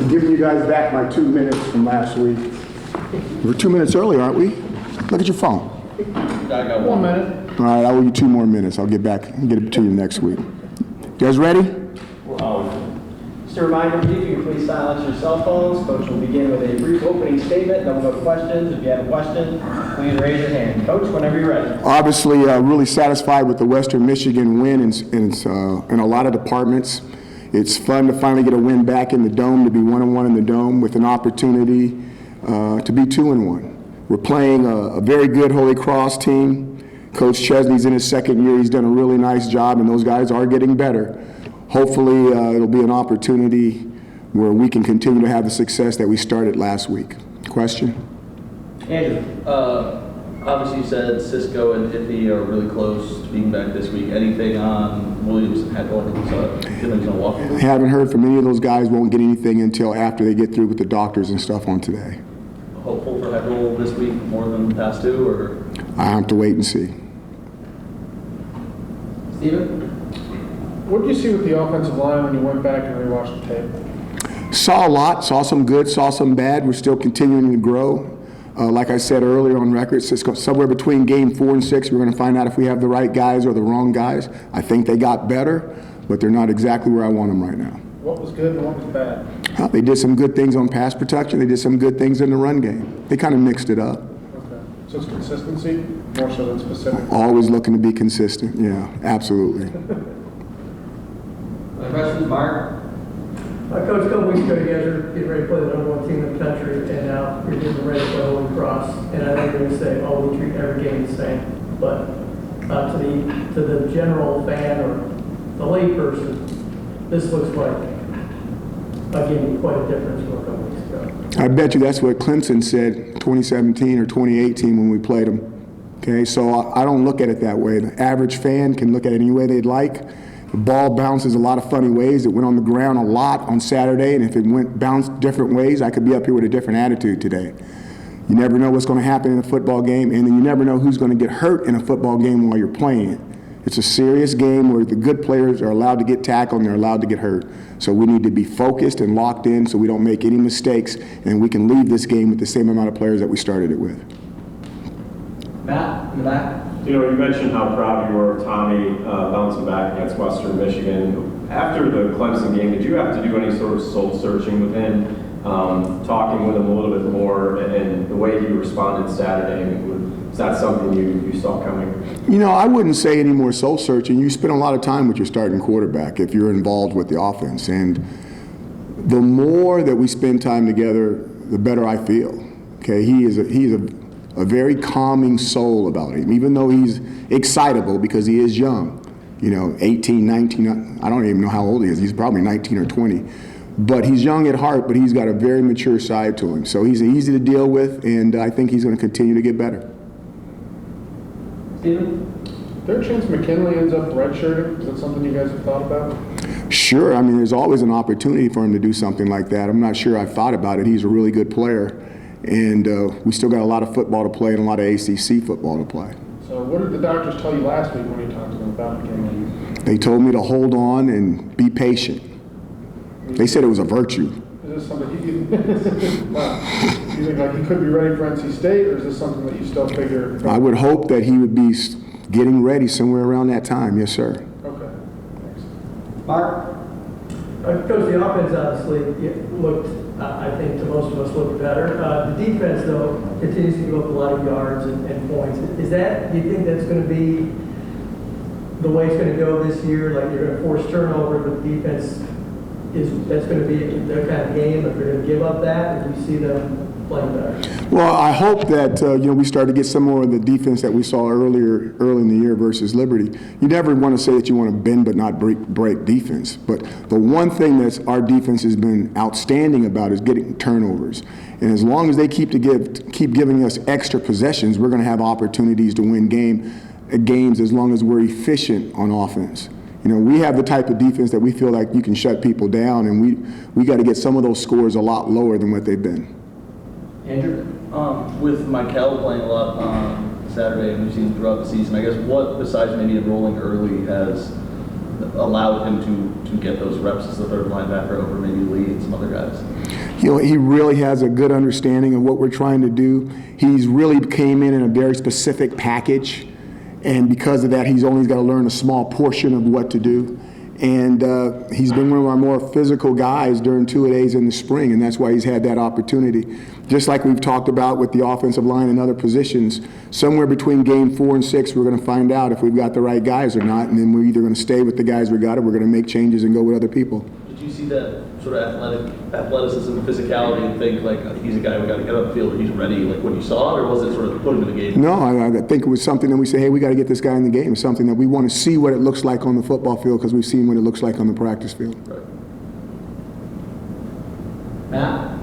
giving you guys back my 2 minutes from last week. We're 2 minutes early, aren't we? Look at your phone. I got 1 minute. All right, I owe you 2 more minutes. I'll get back and get it to you next week. You guys ready? Just a reminder, if you can please silence your cell phones. Coach will begin with a brief opening statement, then we'll go to questions. If you have a question, please raise your hand. Coach, whenever you're ready. Obviously, really satisfied with the Western Michigan win in a lot of departments. It's fun to finally get a win back in the Dome, to be 1-1 in the Dome with an opportunity to be 2-1. We're playing a very good Holy Cross team. Coach Chesney's in his second year. He's done a really nice job, and those guys are getting better. Hopefully, it'll be an opportunity where we can continue to have the success that we started last week. Question? Andrew, obviously you said Cisco and Iffy are really close to being back this week. Anything on Williams and Heckle? I think he's going to walk. I haven't heard from any of those guys. Won't get anything until after they get through with the doctors and stuff on today. Hopeful for Heckle this week more than the past two, or? I have to wait and see. Steven? What did you see with the offensive line when you went back and rewatched the tape? Saw a lot, saw some good, saw some bad. We're still continuing to grow. Like I said earlier on record, somewhere between game 4 and 6, we're going to find out if we have the right guys or the wrong guys. I think they got better, but they're not exactly where I want them right now. What was good and what was bad? They did some good things on pass protection. They did some good things in the run game. They kind of mixed it up. Okay. So it's consistency more so than specific? Always looking to be consistent. Yeah, absolutely. My questions, Mark? Coach, a couple weeks ago, you guys were getting ready to play the #1 team in the country, and now you're getting ready to play Holy Cross. And I know you're going to say, "Oh, we treat every game the same," but to the general fan or the layperson, this looks like again quite a difference from a couple weeks ago. I bet you that's what Clemson said 2017 or 2018 when we played them. Okay, so I don't look at it that way. The average fan can look at it any way they'd like. The ball bounces a lot of funny ways. It went on the ground a lot on Saturday, and if it bounced different ways, I could be up here with a different attitude today. You never know what's going to happen in a football game, and then you never know who's going to get hurt in a football game while you're playing it. It's a serious game where the good players are allowed to get tackled and they're allowed to get hurt. So we need to be focused and locked in so we don't make any mistakes, and we can leave this game with the same amount of players that we started it with. Matt, in the back. You know, you mentioned how proud you were of Tommy bouncing back against Western Michigan. After the Clemson game, did you have to do any sort of soul searching with him, talking with him a little bit more, and the way he responded Saturday? I mean, is that something you saw coming? You know, I wouldn't say any more soul searching. You spend a lot of time with your starting quarterback if you're involved with the offense, and the more that we spend time together, the better I feel. Okay, he is a very calming soul about him, even though he's excitable because he is young, 18, 19, I don't even know how old he is. He's probably 19 or 20. But he's young at heart, but he's got a very mature side to him. So he's easy to deal with, and I think he's going to continue to get better. Steven? Is there a chance McKinley ends up redshirting? Is that something you guys have thought about? Sure. I mean, there's always an opportunity for him to do something like that. I'm not sure I've thought about it. He's a really good player. And we still got a lot of football to play and a lot of ACC football to play. So what did the doctors tell you last week when you talked to them about McKinley? They told me to hold on and be patient. They said it was a virtue. Is this something wow. Do you think like he could be ready for NC State, or is this something that you still figure? I would hope that he would be getting ready somewhere around that time. Yes, sir. Okay. Thanks. Mark? Coach, the offense obviously looked, I think to most of us, looked better. The defense, though, continues to give up a lot of yards and points. Do you think that's going to be the way it's going to go this year? Like you're going to force turnover, but the defense that's going to be their kind of game, if they're going to give up that, if we see them playing better? Well, I hope that we start to get some more of the defense that we saw early in the year versus Liberty. You never want to say that you want to bend but not break defense. But the one thing that our defense has been outstanding about is getting turnovers. And as long as they keep giving us extra possessions, we're going to have opportunities to win games as long as we're efficient on offense. We have the type of defense that we feel like you can shut people down, and we got to get some of those scores a lot lower than what they've been. Andrew? With Michael playing a lot on Saturday, and we've seen throughout the season, I guess what, besides maybe enrolling early, has allowed him to get those reps as the third linebacker over maybe Lee and some other guys? He really has a good understanding of what we're trying to do. He's really came in a very specific package, and because of that, he's only got to learn a small portion of what to do. And he's been one of our more physical guys during two-a-days in the spring, and that's why he's had that opportunity. Just like we've talked about with the offensive line and other positions, somewhere between game 4 and 6, we're going to find out if we've got the right guys or not, and then we're either going to stay with the guys we got or we're going to make changes and go with other people. Did you see that sort of athleticism and physicality and think, like, he's a guy we got to get up the field, or he's ready, like when you saw it, or was it sort of put him in the game? No, I think it was something that we say, hey, we got to get this guy in the game. It's something that we want to see what it looks like on the football field because we've seen what it looks like on the practice field. Right. Matt?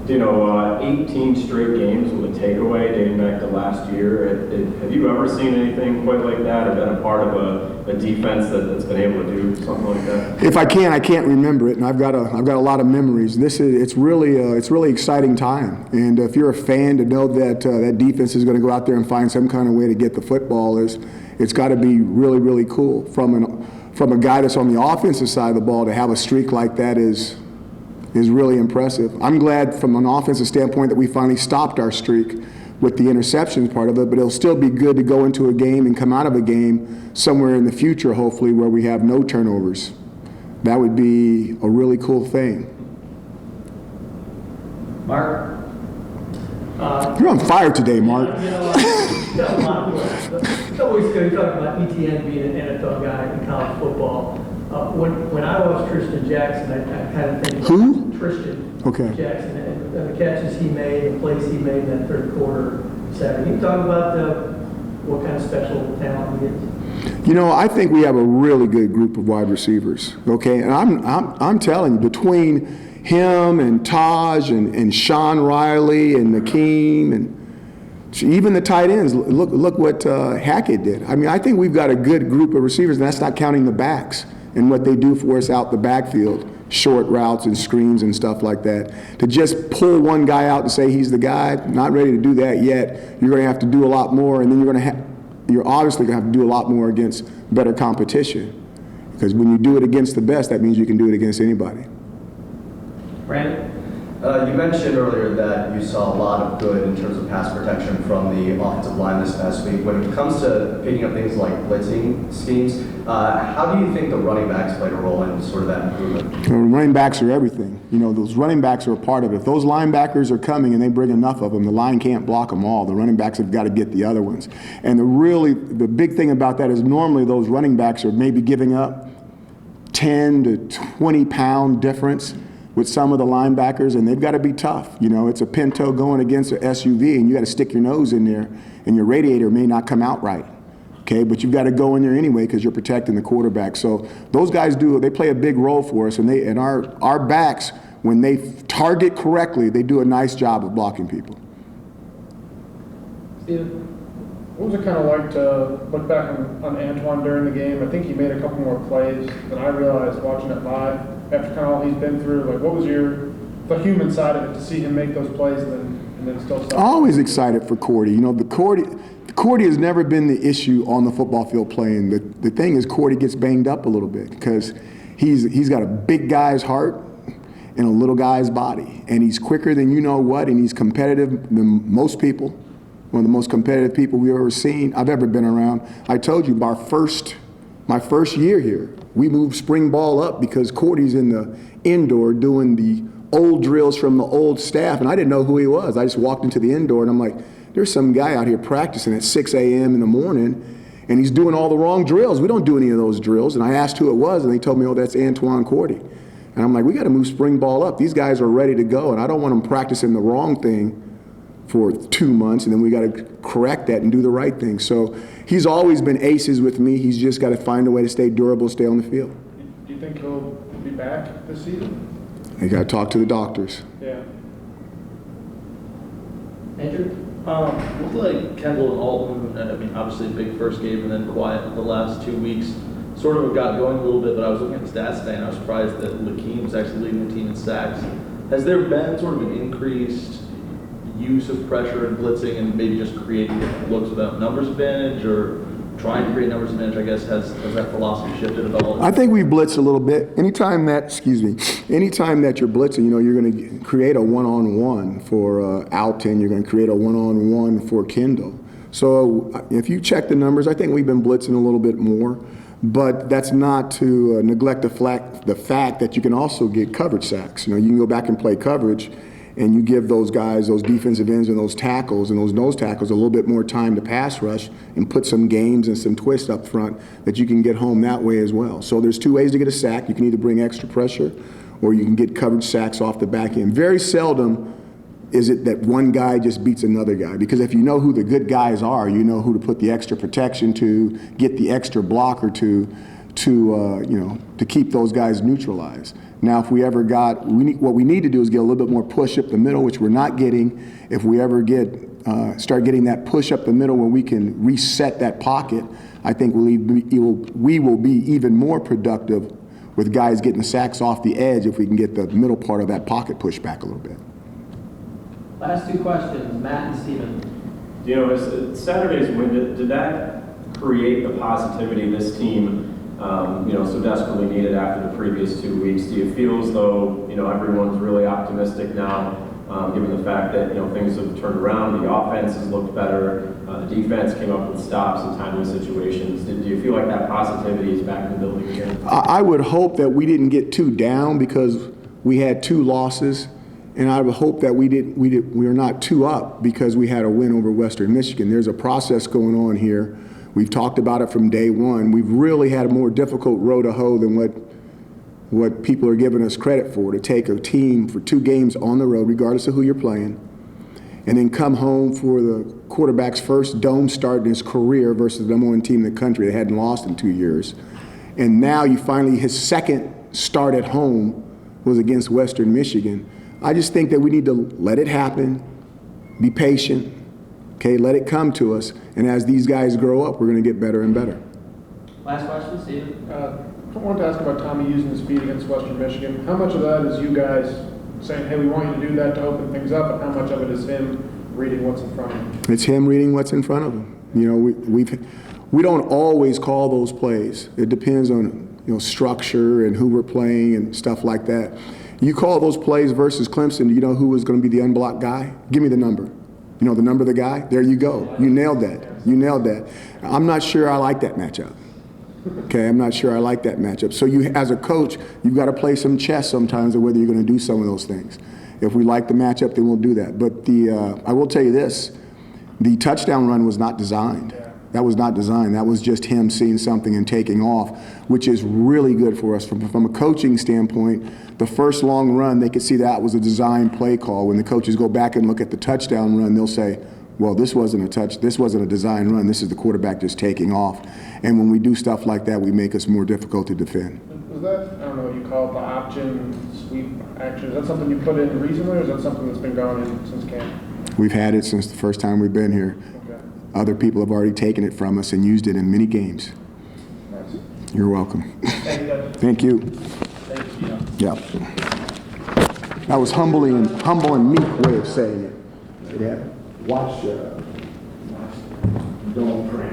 Dino, 18 straight games with a takeaway dating back to last year. Have you ever seen anything quite like that, or been a part of a defense that's been able to do something like that? If I can't remember it, and I've got a lot of memories. It's really exciting time, and if you're a fan, to know that that defense is going to go out there and find some kind of way to get the football it's got to be really, really cool. From a guy that's on the offensive side of the ball to have a streak like that is really impressive. I'm glad from an offensive standpoint that we finally stopped our streak with the interceptions part of it, but it'll still be good to go into a game and come out of a game somewhere in the future, hopefully, where we have no turnovers. That would be a really cool thing. Mark? You're on fire today, Mark. Got a lot of work. A couple weeks ago, you talked about ETN being an NFL guy in college football. When I was Tristan Jackson, I kind of think Who? Tristan Okay. Jackson and the catches he made, the plays he made in that third quarter Saturday. Can you talk about what kind of special talent he is? You know, I think we have a really good group of wide receivers. Okay, and I'm telling you, between him and Taj and Sean Riley and Nakeem and even the tight ends, look what Hackett did. I mean, I think we've got a good group of receivers, and that's not counting the backs and what they do for us out the backfield, short routes and screens and stuff like that. To just pull one guy out and say he's the guy, not ready to do that yet. You're going to have to do a lot more, and then you're obviously going to have to do a lot more against better competition. Because when you do it against the best, that means you can do it against anybody. Brandon? You mentioned earlier that you saw a lot of good in terms of pass protection from the offensive line this past week. When it comes to picking up things like blitzing schemes, how do you think the running backs played a role in sort of that improvement? Running backs are everything. You know, those running backs are a part of it. If those linebackers are coming and they bring enough of them, the line can't block them all. The running backs have got to get the other ones. And the big thing about that is normally those running backs are maybe giving up 10 to 20 pound difference with some of the linebackers, and they've got to be tough. You know, it's a Pinto going against an SUV, and you got to stick your nose in there, and your radiator may not come out right. Okay, but you've got to go in there anyway because you're protecting the quarterback. So those guys they play a big role for us, and our backs, when they target correctly, they do a nice job of blocking people. Steven? What was it kind of like to look back on Antoine during the game? I think he made a couple more plays than I realized watching it live. After kind of all he's been through, like what was the human side of it to see him make those plays and then still stop? Always excited for Cordy. You know, Cordy has never been the issue on the football field playing. The thing is, Cordy gets banged up a little bit because he's got a big guy's heart and a little guy's body, and he's quicker than you know what, and he's competitive than most people. One of the most competitive people I've ever been around. I told you, my first year here, we moved spring ball up because Cordy's in the indoor doing the old drills from the old staff, and I didn't know who he was. I just walked into the indoor, and I'm like, there's some guy out here practicing at 6 a.m. in the morning, and he's doing all the wrong drills. We don't do any of those drills. And I asked who it was, and they told me, oh, that's Antoine Cordy. And I'm like, we got to move spring ball up. These guys are ready to go, and I don't want them practicing the wrong thing for 2 months, and then we got to correct that and do the right thing. So he's always been aces with me. He's just got to find a way to stay durable, stay on the field. Do you think he'll be back this season? You got to talk to the doctors. Yeah. Andrew? Looked like Kendall and Alton, I mean, obviously a big first game and then quiet the last 2 weeks, sort of got going a little bit, but I was looking at the stats today and I was surprised that Lakeem was actually leading the team in sacks. Has there been sort of an increased use of pressure and blitzing and maybe just creating different looks without numbers advantage, or trying to create numbers advantage, I guess, has that philosophy shifted at all? I think we blitz a little bit. Anytime that you're blitzing, you're going to create a one-on-one for Alton. You're going to create a one-on-one for Kendall. So if you check the numbers, I think we've been blitzing a little bit more. But that's not to neglect the fact that you can also get coverage sacks. You can go back and play coverage, and you give those guys, those defensive ends and those tackles and those nose tackles a little bit more time to pass rush and put some games and some twists up front that you can get home that way as well. So there's two ways to get a sack. You can either bring extra pressure or you can get coverage sacks off the back end. Very seldom is it that one guy just beats another guy, because if you know who the good guys are, you know who to put the extra protection to, get the extra blocker to keep those guys neutralized. Now, if we ever what we need to do is get a little bit more push up the middle, which we're not getting. If we ever start getting that push up the middle where we can reset that pocket, I think we will be even more productive with guys getting the sacks off the edge if we can get the middle part of that pocket pushed back a little bit. Last two questions, Matt and Steven. Dino, Saturday's win, did that create the positivity this team so desperately needed after the previous 2 weeks? Do you feel as though, everyone's really optimistic now, given the fact that, things have turned around, the offense has looked better, the defense came up with stops in timely situations? Do you feel like that positivity is back in the building again? I would hope that we didn't get too down because we had 2 losses, and I would hope that we are not too up because we had a win over Western Michigan. There's a process going on here. We've talked about it from day one. We've really had a more difficult road to hoe than what people are giving us credit for, to take a team for 2 games on the road, regardless of who you're playing, and then come home for the quarterback's first dome start in his career versus the number 1 team in the country that hadn't lost in 2 years. And now his second start at home was against Western Michigan. I just think that we need to let it happen, be patient, okay, let it come to us, and as these guys grow up, we're going to get better and better. Last question, Steven. I wanted to ask about Tommy using the speed against Western Michigan. How much of that is you guys saying, hey, we want you to do that to open things up, and how much of it is him reading what's in front of him? It's him reading what's in front of him. We don't always call those plays. It depends on structure and who we're playing and stuff like that. You call those plays versus Clemson, do you know who was going to be the unblocked guy? Give me the number. You know the number of the guy? There you go. You nailed that. I'm not sure I like that matchup. Okay, I'm not sure I like that matchup. So as a coach, you've got to play some chess sometimes of whether you're going to do some of those things. If we like the matchup, then we'll do that. But I will tell you this, the touchdown run was not designed. That was not designed. That was just him seeing something and taking off, which is really good for us. From a coaching standpoint, the first long run, they could see that was a design play call. When the coaches go back and look at the touchdown run, they'll say, well, this wasn't a design run. This is the quarterback just taking off. And when we do stuff like that, we make us more difficult to defend. Was that, I don't know what you call it, the option sweep action, is that something you put in recently, or is that something that's been going in since camp? We've had it since the first time we've been here. Other people have already taken it from us and used it in many games. Nice. You're welcome. Thank you, Coach. Thank you. Thank you, Dino. Yeah. That was humble and meek way of saying it. Yeah. Watch. Don't pray.